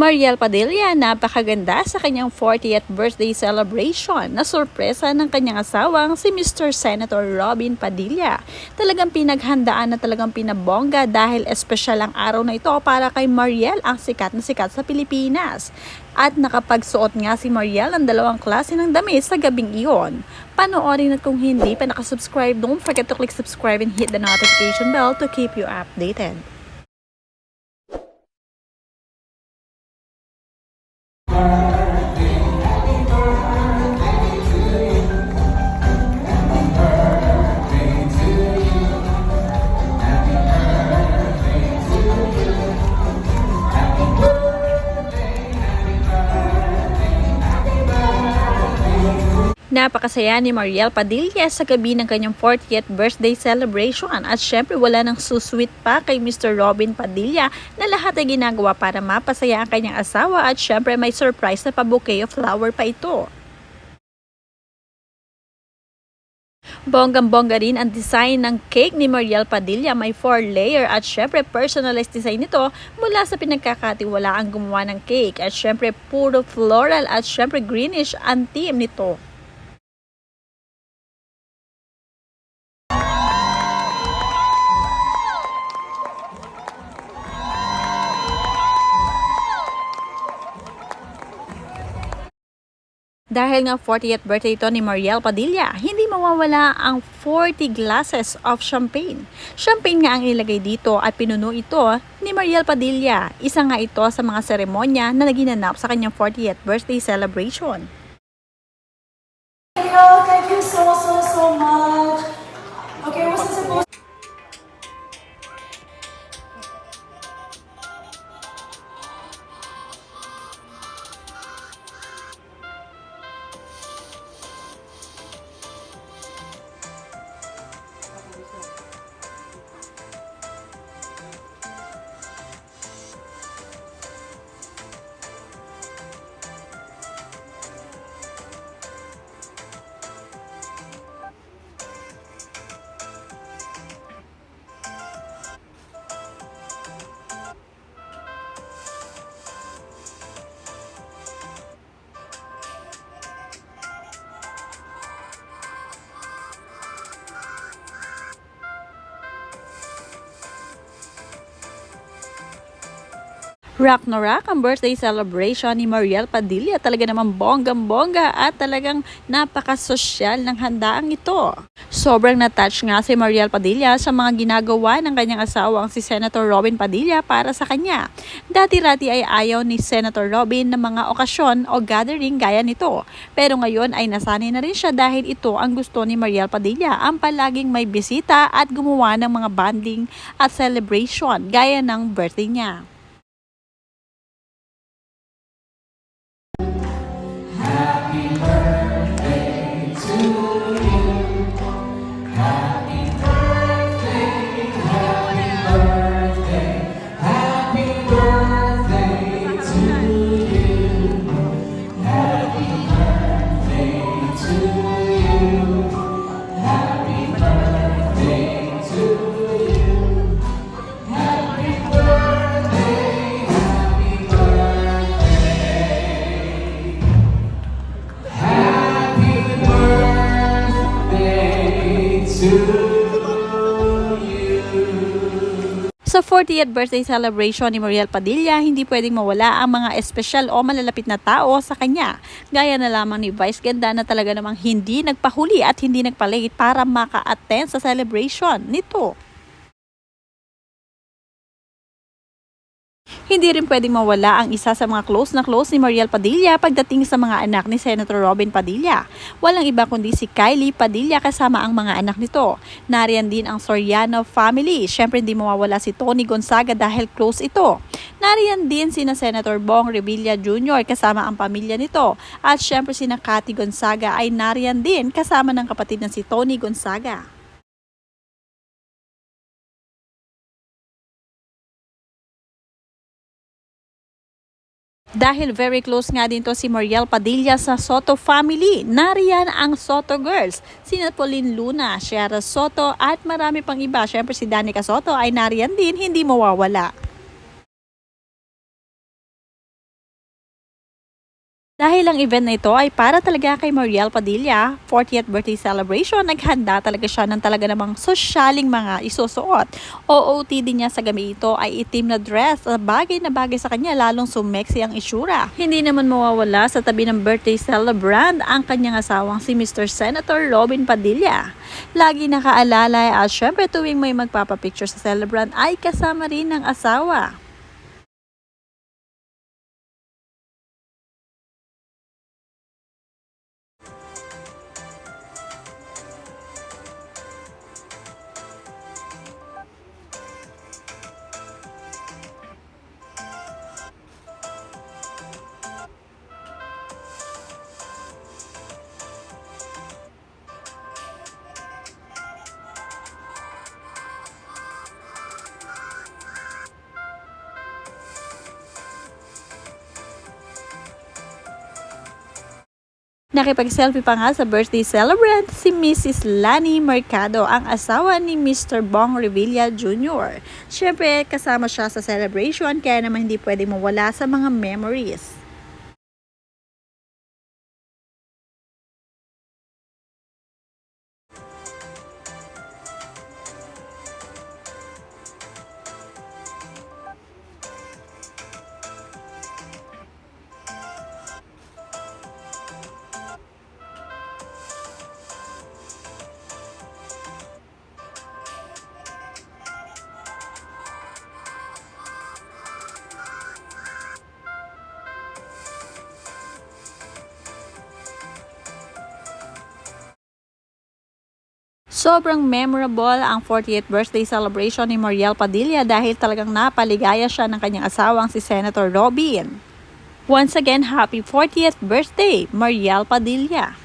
Mariel Padilla, napakaganda sa kanyang 40th birthday celebration na sorpresa ng kanyang asawang si Mr. Senator Robin Padilla. Talagang pinaghandaan na talagang pinabongga dahil espesyal ang araw na ito para kay Mariel, ang sikat na sikat sa Pilipinas. At nakapagsuot nga si Mariel ng dalawang klase ng damit sa gabing iyon. Panoorin at kung hindi pa nakasubscribe, don't forget to click subscribe and hit the notification bell to keep you updated. Napakasaya ni Mariel Padilla sa gabi ng kanyang 40th birthday celebration at syempre wala nang susweet pa kay Mr. Robin Padilla na lahat ay ginagawa para mapasaya ang kanyang asawa at syempre may surprise na pa-bouquet of flower pa ito. Bonggang-bongga rin ang design ng cake ni Mariel Padilla, may 4-layer at syempre personalized design nito mula sa pinagkakatiwalaang gumawa ng cake at syempre puro floral at syempre greenish ang theme nito. Dahil nga 40th birthday ito ni Mariel Padilla, hindi mawawala ang 40 glasses of champagne. Champagne nga ang ilagay dito at pinuno ito ni Mariel Padilla. Isa nga ito sa mga seremonya na naginanap sa kanyang 40th birthday celebration. Thank you so much. Okay, what's this supposed? Rock na rock ang birthday celebration ni Mariel Padilla. Talaga namang bonggang-bongga at talagang napakasosyal ng handaang ito. Sobrang na-touch nga si Mariel Padilla sa mga ginagawa ng kanyang asawang si Senator Robin Padilla para sa kanya. Dati-rati ay ayaw ni Senator Robin ng mga okasyon o gathering gaya nito. Pero ngayon ay nasanay na rin siya dahil ito ang gusto ni Mariel Padilla, ang palaging may bisita at gumawa ng mga bonding at celebration gaya ng birthday niya. Sa 40th birthday celebration ni Mariel Padilla, hindi pwedeng mawala ang mga espesyal o malalapit na tao sa kanya. Gaya na lamang ni Vice Ganda na talaga namang hindi nagpahuli at hindi nagpa-late para maka-attend sa celebration nito. Hindi rin pwedeng mawala ang isa sa mga close ni Mariel Padilla pagdating sa mga anak ni Senator Robin Padilla. Walang iba kundi si Kylie Padilla kasama ang mga anak nito. Nariyan din ang Soriano family. Syempre hindi mawawala si Tony Gonzaga dahil close ito. Nariyan din sina Senator Bong Revilla Jr. kasama ang pamilya nito. At syempre sina Cathy Gonzaga ay nariyan din kasama ng kapatid na si Tony Gonzaga. Dahil very close nga din to si Mariel Padilla sa Soto family. Nariyan ang Soto girls, sina Pauline Luna, Ciara Soto at marami pang iba. Syempre si Danica Soto ay nariyan din, hindi mawawala. Dahil ang event na ito ay para talaga kay Mariel Padilla, 40th birthday celebration, naghanda talaga siya ng talaga namang sosyaling mga isusuot. OOTD niya sa gabi ito ay itim na dress, na bagay sa kanya, lalong sumeksi ang itsura. Hindi naman mawawala sa tabi ng birthday celebrant ang kanyang asawang si Mr. Senator Robin Padilla. Lagi nakaalala at syempre tuwing may magpapapicture sa celebrant ay kasama rin ng asawa. Nakipag-selfie pa nga sa birthday celebrant si Mrs. Lani Mercado, ang asawa ni Mr. Bong Revilla Jr. Siyempre kasama siya sa celebration kaya naman hindi pwede mawala sa mga memories. Sobrang memorable ang 40th birthday celebration ni Mariel Padilla dahil talagang napaligaya siya ng kanyang asawang si Senator Robin. Once again, happy 40th birthday, Mariel Padilla!